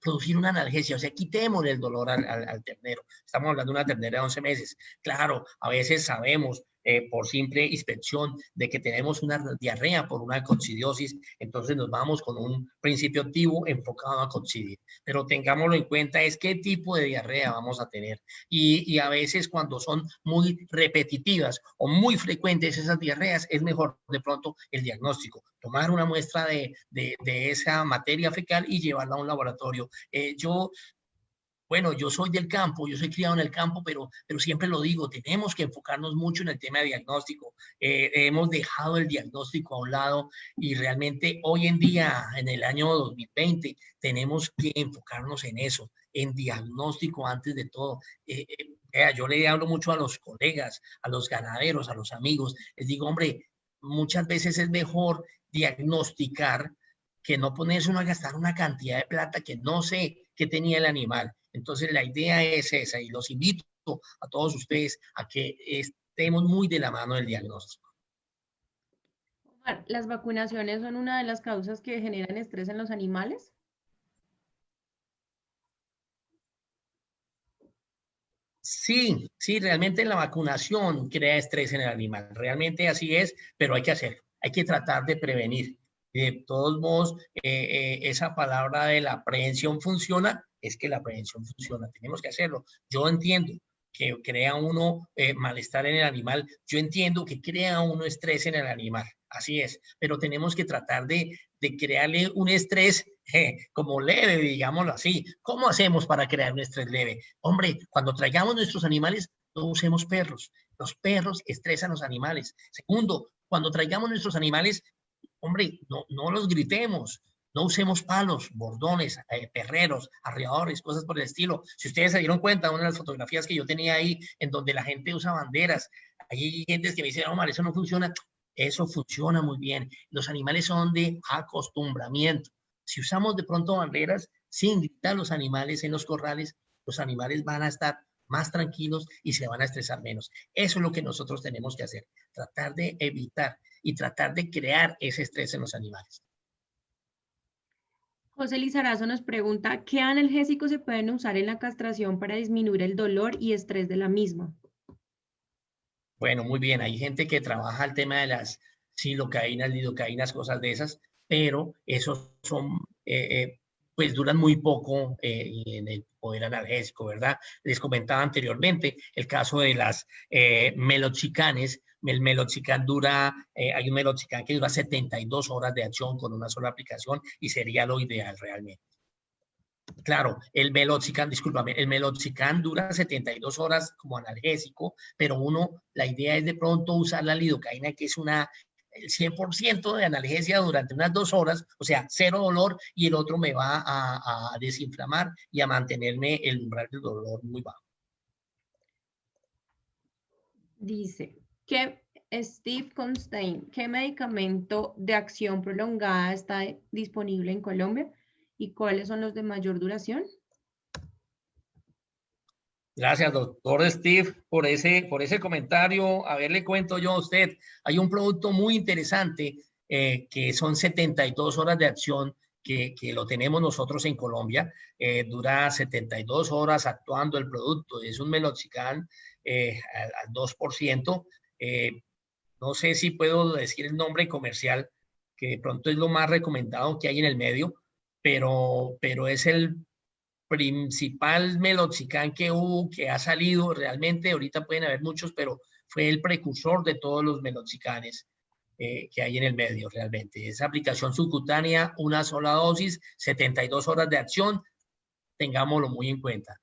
producir una analgesia, o sea, quitemos el dolor al ternero. Estamos hablando de una ternera de 11 meses. Claro, a veces sabemos por simple inspección de que tenemos una diarrea por una coccidiosis, entonces nos vamos con un principio activo enfocado a coccidia. Pero tengámoslo en cuenta, es qué tipo de diarrea vamos a tener. Y a veces cuando son muy repetitivas o muy frecuentes esas diarreas, es mejor de pronto el diagnóstico. Tomar una muestra de esa materia fecal y llevarla a un laboratorio. Bueno, yo soy del campo, yo soy criado en el campo, pero siempre lo digo, tenemos que enfocarnos mucho en el tema de diagnóstico. Hemos dejado el diagnóstico a un lado y realmente hoy en día, en el año 2020, tenemos que enfocarnos en eso, en diagnóstico antes de todo. Yo le hablo mucho a los colegas, a los ganaderos, a los amigos, les digo, hombre, muchas veces es mejor diagnosticar que no ponerse uno a gastar una cantidad de plata que no sé qué tenía el animal. Entonces la idea es esa y los invito a todos ustedes a que estemos muy de la mano del diagnóstico. ¿Las vacunaciones son una de las causas que generan estrés en los animales? Sí, sí, realmente la vacunación crea estrés en el animal. Realmente así es, pero hay que hacerlo. Hay que tratar de prevenir. De todos modos, esa palabra de la prevención funciona, es que la prevención funciona. Tenemos que hacerlo. Yo entiendo que crea uno malestar en el animal. Yo entiendo que crea uno estrés en el animal. Así es. Pero tenemos que tratar de crearle un estrés como leve, digámoslo así. ¿Cómo hacemos para crear un estrés leve? Hombre, cuando traigamos nuestros animales, no usemos perros. Los perros estresan a los animales. Segundo, cuando traigamos nuestros animales, hombre, no los gritemos. No usemos palos, bordones, perreros, arriadores, cosas por el estilo. Si ustedes se dieron cuenta, una de las fotografías que yo tenía ahí, en donde la gente usa banderas, hay gente que me dice, Omar, eso no funciona. Eso funciona muy bien. Los animales son de acostumbramiento. Si usamos de pronto banderas sin gritar a los animales en los corrales, los animales van a estar más tranquilos y se van a estresar menos. Eso es lo que nosotros tenemos que hacer, tratar de evitar y tratar de crear ese estrés en los animales. José Lizarazo nos pregunta, ¿qué analgésicos se pueden usar en la castración para disminuir el dolor y estrés de la misma? Bueno, muy bien. Hay gente que trabaja el tema de las silocaínas, lidocaínas, cosas de esas, pero esos son, pues duran muy poco en el poder analgésico, ¿verdad? Les comentaba anteriormente el caso de las meloxicanes. El meloxicam dura, hay un meloxicam que dura 72 horas de acción con una sola aplicación y sería lo ideal realmente. Claro, el meloxicam dura 72 horas como analgésico, pero la idea es de pronto usar la lidocaína, que es el 100% de analgesia durante unas 2 horas, o sea, cero dolor, y el otro me va a desinflamar y a mantenerme el umbral del dolor muy bajo. Dice, Steve Constein, ¿qué medicamento de acción prolongada está disponible en Colombia y cuáles son los de mayor duración? Gracias, doctor Steve, por ese comentario. A ver, le cuento yo a usted. Hay un producto muy interesante que son 72 horas de acción que lo tenemos nosotros en Colombia. Dura 72 horas actuando el producto. Es un meloxicam al 2%. No sé si puedo decir el nombre comercial, que de pronto es lo más recomendado que hay en el medio, pero es el principal meloxicam que ha salido realmente. Ahorita pueden haber muchos, pero fue el precursor de todos los meloxicanes que hay en el medio realmente. Es aplicación subcutánea, una sola dosis, 72 horas de acción, tengámoslo muy en cuenta.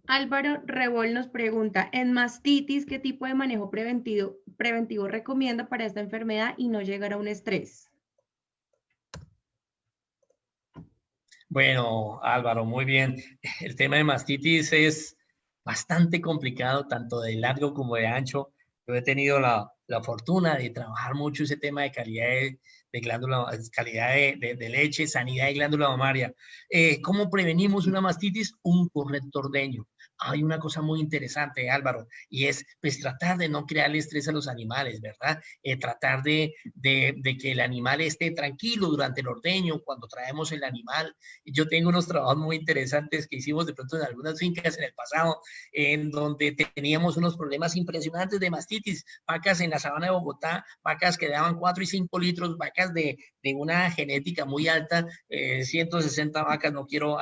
Álvaro Rebol nos pregunta, en mastitis, ¿qué tipo de manejo preventivo recomienda para esta enfermedad y no llegar a un estrés? Bueno, Álvaro, muy bien. El tema de mastitis es bastante complicado, tanto de largo como de ancho. Yo he tenido la fortuna de trabajar mucho ese tema de calidad de glándula, calidad de leche, sanidad de glándula mamaria. ¿Cómo prevenimos una mastitis? Un correcto ordeño. hay una cosa muy interesante, Álvaro, y es pues tratar de no crearle estrés a los animales, ¿verdad? Tratar de que el animal esté tranquilo durante el ordeño, cuando traemos el animal. Yo tengo unos trabajos muy interesantes que hicimos de pronto en algunas fincas en el pasado, en donde teníamos unos problemas impresionantes de mastitis, vacas en la sabana de Bogotá, vacas que daban 4 y 5 litros, vacas de una genética muy alta, 160 vacas, no quiero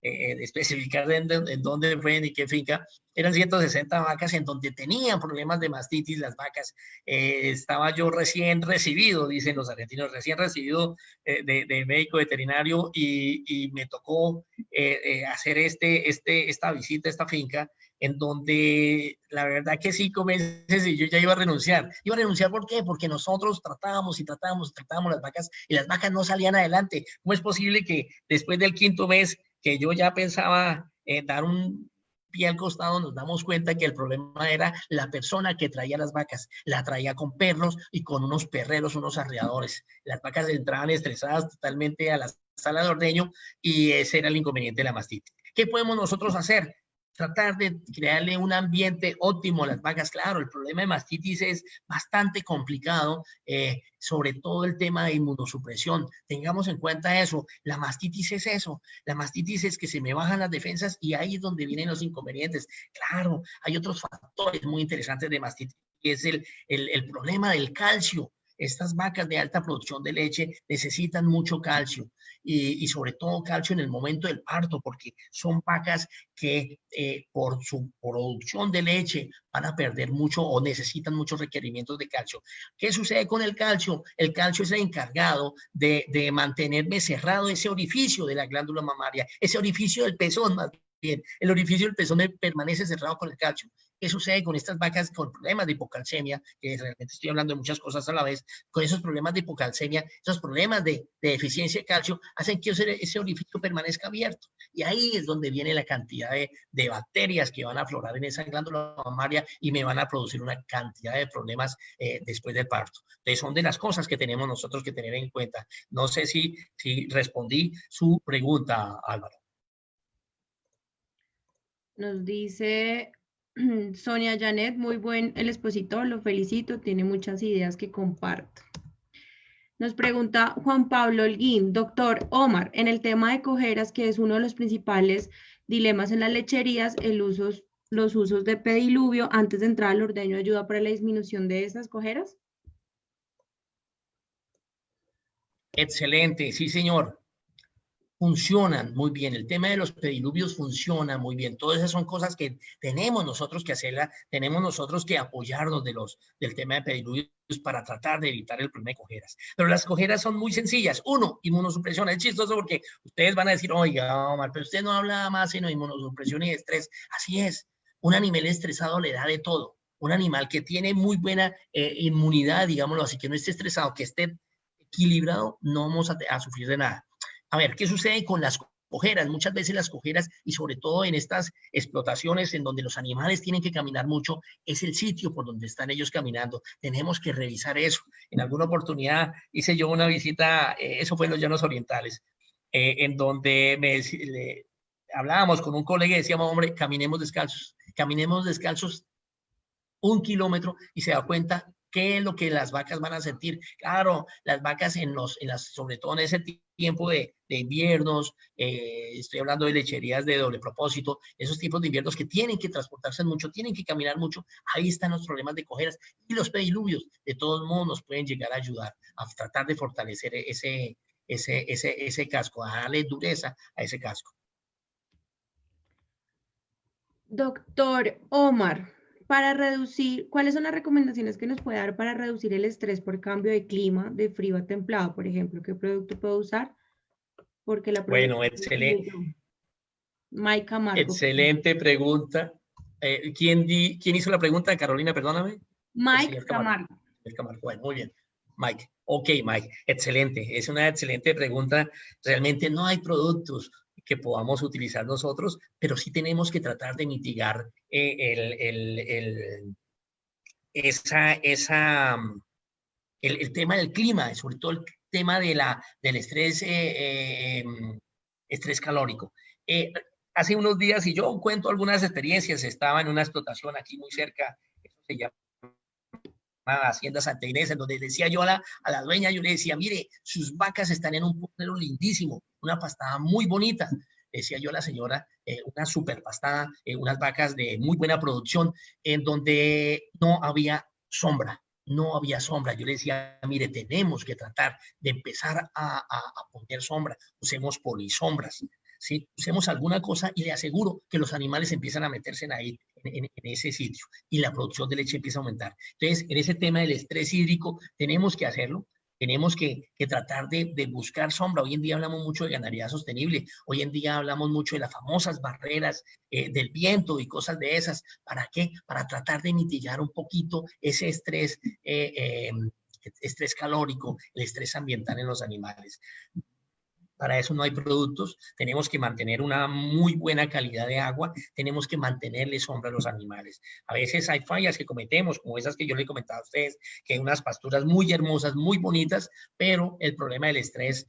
especificar en dónde fue ni qué finca, eran 160 vacas en donde tenían problemas de mastitis las vacas. Estaba yo recién recibido, dicen los argentinos, recién recibido de médico veterinario y me tocó hacer esta visita a esta finca en donde la verdad que 5 meses y yo ya iba a renunciar. Iba a renunciar, ¿por qué? Porque nosotros tratábamos y tratábamos las vacas y las vacas no salían adelante. ¿Cómo es posible que después del 5.º mes que yo ya pensaba dar un pie al costado, nos damos cuenta que el problema era la persona que traía las vacas? La traía con perros y con unos perreros, unos arreadores. Las vacas entraban estresadas totalmente a la sala de ordeño y ese era el inconveniente de la mastitis. ¿Qué podemos nosotros hacer? Tratar de crearle un ambiente óptimo a las vacas. Claro, el problema de mastitis es bastante complicado, sobre todo el tema de inmunosupresión. Tengamos en cuenta eso. La mastitis es eso. La mastitis es que se me bajan las defensas y ahí es donde vienen los inconvenientes. Claro, hay otros factores muy interesantes de mastitis, que es el problema del calcio. Estas vacas de alta producción de leche necesitan mucho calcio y sobre todo calcio en el momento del parto, porque son vacas que por su producción de leche van a perder mucho o necesitan muchos requerimientos de calcio. ¿Qué sucede con el calcio? El calcio es el encargado de mantenerme cerrado ese orificio de la glándula mamaria, ese orificio del pezón más bien. El orificio del pezón permanece cerrado con el calcio. ¿Qué sucede con estas vacas con problemas de hipocalcemia? Que realmente estoy hablando de muchas cosas a la vez. Con esos problemas de hipocalcemia, esos problemas de deficiencia de calcio, hacen que ese orificio permanezca abierto. Y ahí es donde viene la cantidad de bacterias que van a aflorar en esa glándula mamaria y me van a producir una cantidad de problemas después del parto. Entonces, son de las cosas que tenemos nosotros que tener en cuenta. No sé si respondí su pregunta, Álvaro. Nos dice Sonia Janet, muy buen el expositor, lo felicito, tiene muchas ideas que comparto. Nos pregunta Juan Pablo Holguín, doctor Omar, en el tema de cojeras, que es uno de los principales dilemas en las lecherías, los usos de pediluvio antes de entrar al ordeño ayuda para la disminución de esas cojeras. Excelente, sí señor. Funcionan muy bien, el tema de los pediluvios funciona muy bien, todas esas son cosas que tenemos nosotros que hacerla, tenemos nosotros que apoyarnos del tema de pediluvios para tratar de evitar el problema de cojeras. Pero las cojeras son muy sencillas. Uno, inmunosupresión. Es chistoso porque ustedes van a decir, oiga, Omar, pero usted no habla más sino de inmunosupresión y de estrés. Así es, un animal estresado le da de todo. Un animal que tiene muy buena inmunidad, digámoslo así, que no esté estresado, que esté equilibrado, no vamos a sufrir de nada. A ver, ¿qué sucede con las cojeras? Muchas veces las cojeras, y sobre todo en estas explotaciones en donde los animales tienen que caminar mucho, es el sitio por donde están ellos caminando. Tenemos que revisar eso. En alguna oportunidad hice yo una visita, eso fue en los Llanos Orientales, en donde hablábamos con un colega y decíamos, hombre, caminemos descalzos 1 kilómetro y se da cuenta qué es lo que las vacas van a sentir. Claro, las vacas sobre todo en ese tiempo de inviernos, estoy hablando de lecherías de doble propósito, esos tipos de inviernos que tienen que transportarse mucho, tienen que caminar mucho, ahí están los problemas de cojeras y los pediluvios, de todos modos nos pueden llegar a ayudar a tratar de fortalecer ese casco, a darle dureza a ese casco. Doctor Omar, ¿cuáles son las recomendaciones que nos puede dar para reducir el estrés por cambio de clima, de frío a templado, por ejemplo? ¿Qué producto puedo usar? Porque la bueno, excelente. Mike Camargo. Excelente pregunta. ¿Quién hizo la pregunta, Carolina? Perdóname. Mike Camargo. Bueno, muy bien. Mike. Ok, Mike. Excelente. Es una excelente pregunta. Realmente no hay productos que podamos utilizar nosotros, pero sí tenemos que tratar de mitigar el tema del clima, sobre todo el tema del estrés calórico. hace unos días, y yo cuento algunas experiencias, estaba en una explotación aquí muy cerca, eso se llama Hacienda Santa Inés, en donde decía yo a la dueña, yo le decía, mire, sus vacas están en un potrero lindísimo, una pastada muy bonita. Decía yo a la señora, una super pastada, unas vacas de muy buena producción, en donde no había sombra, no había sombra. Yo le decía, mire, tenemos que tratar de empezar a poner sombra, usemos polisombras, ¿sí? Usemos alguna cosa y le aseguro que los animales empiezan a meterse ahí, en ese sitio, y la producción de leche empieza a aumentar. Entonces, en ese tema del estrés hídrico, tenemos que hacerlo, tenemos que tratar de buscar sombra. Hoy en día hablamos mucho de ganadería sostenible, hoy en día hablamos mucho de las famosas barreras del viento y cosas de esas. ¿Para qué? Para tratar de mitigar un poquito ese estrés calórico, el estrés ambiental en los animales. Para eso no hay productos, tenemos que mantener una muy buena calidad de agua, tenemos que mantenerle sombra a los animales. A veces hay fallas que cometemos, como esas que yo le comentaba a ustedes, que hay unas pasturas muy hermosas, muy bonitas, pero el problema del estrés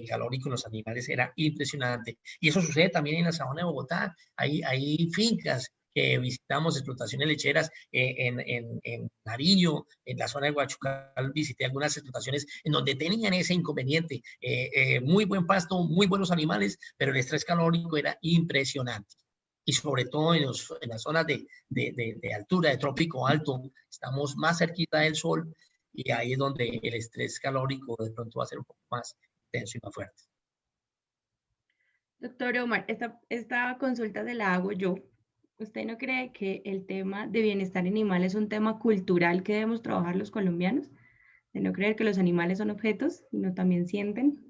calórico en los animales era impresionante. Y eso sucede también en la sabana de Bogotá. Hay fincas que visitamos, explotaciones lecheras en Nariño, en la zona de Guachucal, visité algunas explotaciones en donde tenían ese inconveniente, muy buen pasto, muy buenos animales, pero el estrés calórico era impresionante. Y sobre todo en las zonas de altura, de trópico alto, estamos más cerquita del sol y ahí es donde el estrés calórico de pronto va a ser un poco más intenso y más fuerte. Doctor Omar, esta consulta se la hago yo. ¿Usted no cree que el tema de bienestar animal es un tema cultural que debemos trabajar los colombianos? De no creer que los animales son objetos, sino también sienten.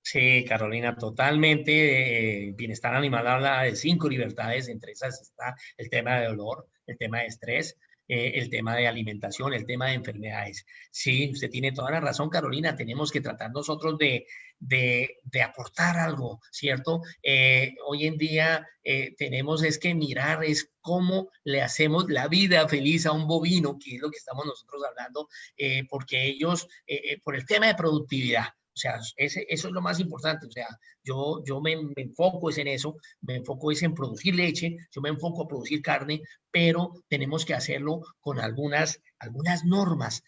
Sí, Carolina, totalmente. Bienestar animal habla de 5 libertades, entre esas está el tema de dolor, el tema de estrés, el tema de alimentación, el tema de enfermedades. Sí, usted tiene toda la razón, Carolina, tenemos que tratar nosotros de aportar algo, ¿cierto? Hoy en día tenemos es que mirar es cómo le hacemos la vida feliz a un bovino, que es lo que estamos nosotros hablando, porque ellos, por el tema de productividad, o sea, eso es lo más importante. O sea, yo me enfoco es en eso, me enfoco es en producir leche, yo me enfoco a producir carne, pero tenemos que hacerlo con algunas normas.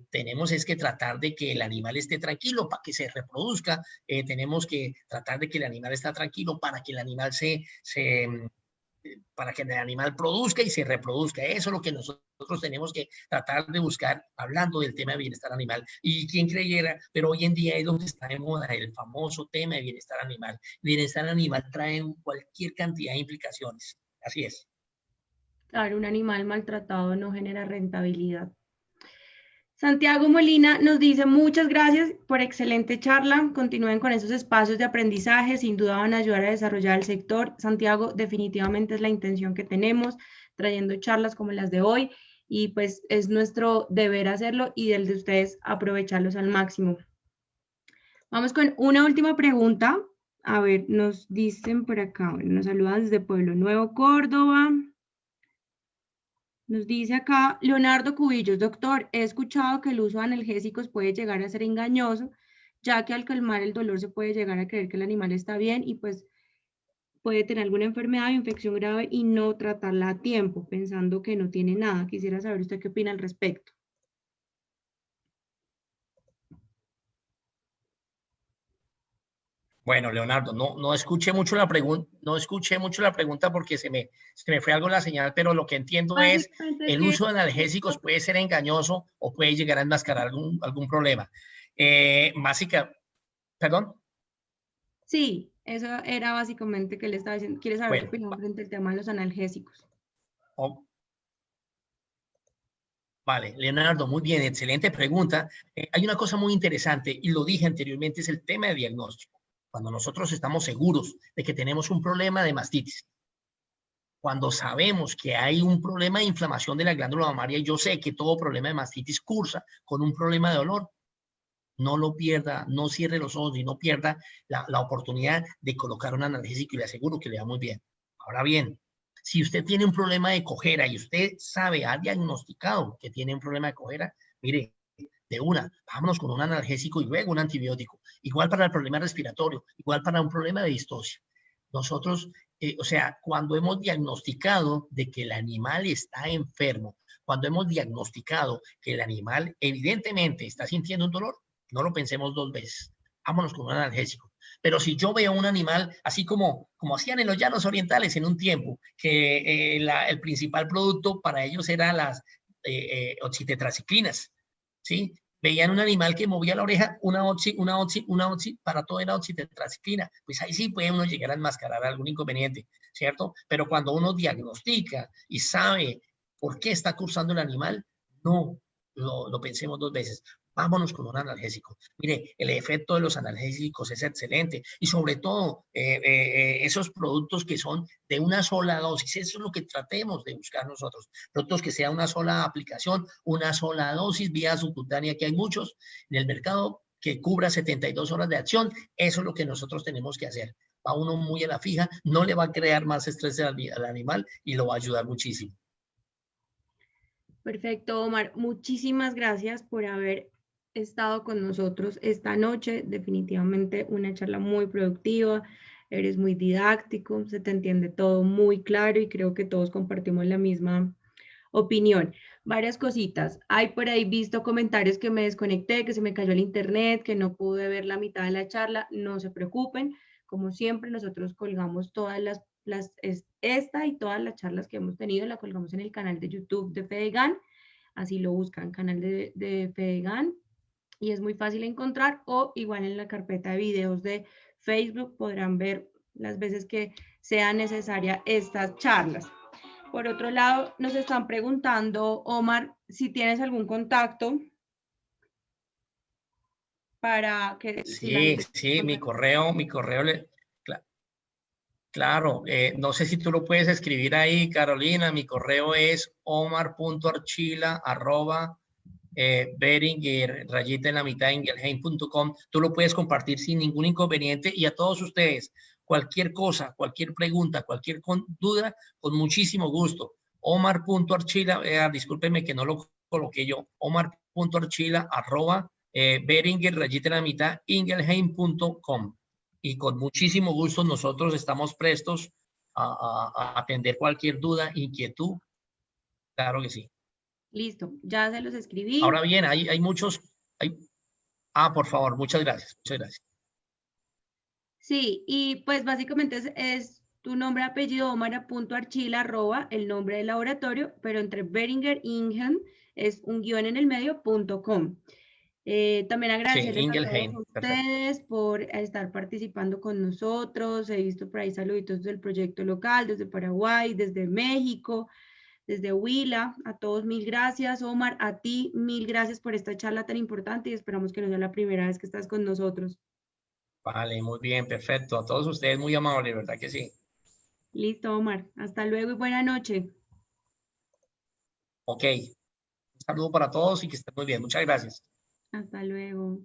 Tenemos es que tratar de que el animal esté tranquilo para que se reproduzca. Tenemos que tratar de que el animal esté tranquilo para que el animal para que el animal produzca y se reproduzca. Eso es lo que nosotros tenemos que tratar de buscar, hablando del tema de bienestar animal. Y quien creyera, pero hoy en día es lo que está de moda, el famoso tema de bienestar animal. Bienestar animal trae cualquier cantidad de implicaciones. Así es. Claro, un animal maltratado no genera rentabilidad. Santiago Molina nos dice muchas gracias por excelente charla. Continúen con esos espacios de aprendizaje. Sin duda van a ayudar a desarrollar el sector. Santiago, definitivamente es la intención que tenemos, trayendo charlas como las de hoy. Y pues es nuestro deber hacerlo y el de ustedes aprovecharlos al máximo. Vamos con una última pregunta. A ver, nos dicen por acá, bueno, nos saludan desde Pueblo Nuevo, Córdoba. Nos dice acá Leonardo Cubillos, doctor, he escuchado que el uso de analgésicos puede llegar a ser engañoso, ya que al calmar el dolor se puede llegar a creer que el animal está bien y pues puede tener alguna enfermedad o infección grave y no tratarla a tiempo, pensando que no tiene nada. Quisiera saber usted qué opina al respecto. Bueno, Leonardo, no escuché mucho la pregunta, no escuché mucho la pregunta porque se me fue algo la señal, pero lo que entiendo es Básicamente el que uso de analgésicos puede ser engañoso o puede llegar a enmascarar algún problema. Básica, perdón. sí, eso era básicamente que le estaba diciendo. Quiere saber su Bueno, opinión frente al tema de los analgésicos. oh, vale, Leonardo, muy bien, excelente pregunta. Hay una cosa muy interesante y lo dije anteriormente, es el tema de diagnóstico. Cuando nosotros estamos seguros de que tenemos un problema de mastitis, cuando sabemos que hay un problema de inflamación de la glándula mamaria, y yo sé que todo problema de mastitis cursa con un problema de dolor, no lo pierda, no cierre los ojos y no pierda la oportunidad de colocar un analgésico y le aseguro que le va muy bien. Ahora bien, si usted tiene un problema de cojera y usted sabe, ha diagnosticado que tiene un problema de cojera, mire, de una, vámonos con un analgésico y luego un antibiótico. Igual para el problema respiratorio, igual para un problema de distosia. Nosotros, o sea, cuando hemos diagnosticado de que el animal está enfermo, cuando hemos diagnosticado que el animal evidentemente está sintiendo un dolor, no lo pensemos dos veces. Vámonos con un analgésico. Pero si yo veo un animal, así como hacían en los llanos orientales en un tiempo, que el principal producto para ellos eran las oxitetraciclinas, ¿sí? Veían un animal que movía la oreja, una oxi, para todo era oxitetraciclina. Pues ahí sí puede uno llegar a enmascarar algún inconveniente, ¿cierto? Pero cuando uno diagnostica y sabe por qué está cursando el animal, no lo pensemos dos veces. Vámonos con un analgésico. Mire, el efecto de los analgésicos es excelente y sobre todo esos productos que son de una sola dosis, eso es lo que tratemos de buscar nosotros. Productos que sea una sola aplicación, una sola dosis, vía subcutánea, que hay muchos en el mercado que cubra 72 horas de acción, eso es lo que nosotros tenemos que hacer. Va uno muy a la fija, no le va a crear más estrés al animal y lo va a ayudar muchísimo. Perfecto, Omar. Muchísimas gracias por haber estado con nosotros esta noche. Definitivamente una charla muy productiva. Eres muy didáctico, se te entiende todo muy claro y creo que todos compartimos la misma opinión. Varias cositas. Hay por ahí visto comentarios que me desconecté, que se me cayó el internet, que no pude ver la mitad de la charla. No se preocupen. Como siempre, nosotros colgamos todas esta y todas las charlas que hemos tenido, la colgamos en el canal de YouTube de Fedegan. Así lo buscan, canal de Fedegan. Y es muy fácil encontrar, o igual en la carpeta de videos de Facebook podrán ver las veces que sea necesaria estas charlas. Por otro lado, nos están preguntando, Omar, si tienes algún contacto para que si la Sí, gente... sí, claro, no sé si tú lo puedes escribir ahí, Carolina, mi correo es omar.archila@ Beringer, rayita en la mitad, engelheim.com. Tú lo puedes compartir sin ningún inconveniente y a todos ustedes, cualquier cosa, cualquier pregunta, cualquier duda, con muchísimo gusto. Omar.archila, discúlpeme que no lo coloqué yo, omar.archila@ Beringer, rayita en la mitad, engelheim.com. Y con muchísimo gusto nosotros estamos prestos a atender cualquier duda, inquietud. Claro que sí. Listo, ya se los escribí. Ahora bien, hay muchos. Por favor, muchas gracias. Muchas gracias. Sí, y pues básicamente es tu nombre, apellido, omar.archila, el nombre del laboratorio, pero entre Beringer Ingham es un guión en el medio.com. También Sí, agradecerles a todos Ingelheim, perfecto. ustedes por estar participando con nosotros. He visto por ahí saluditos del proyecto local, desde Paraguay, desde México, desde Huila. A todos mil gracias, Omar. A ti mil gracias por esta charla tan importante y esperamos que no sea la primera vez que estás con nosotros. Vale, muy bien, perfecto. A todos ustedes muy amables, ¿verdad que sí? Listo, Omar. Hasta luego y buena noche. Ok. Un saludo para todos y que estén muy bien. Muchas gracias. Hasta luego.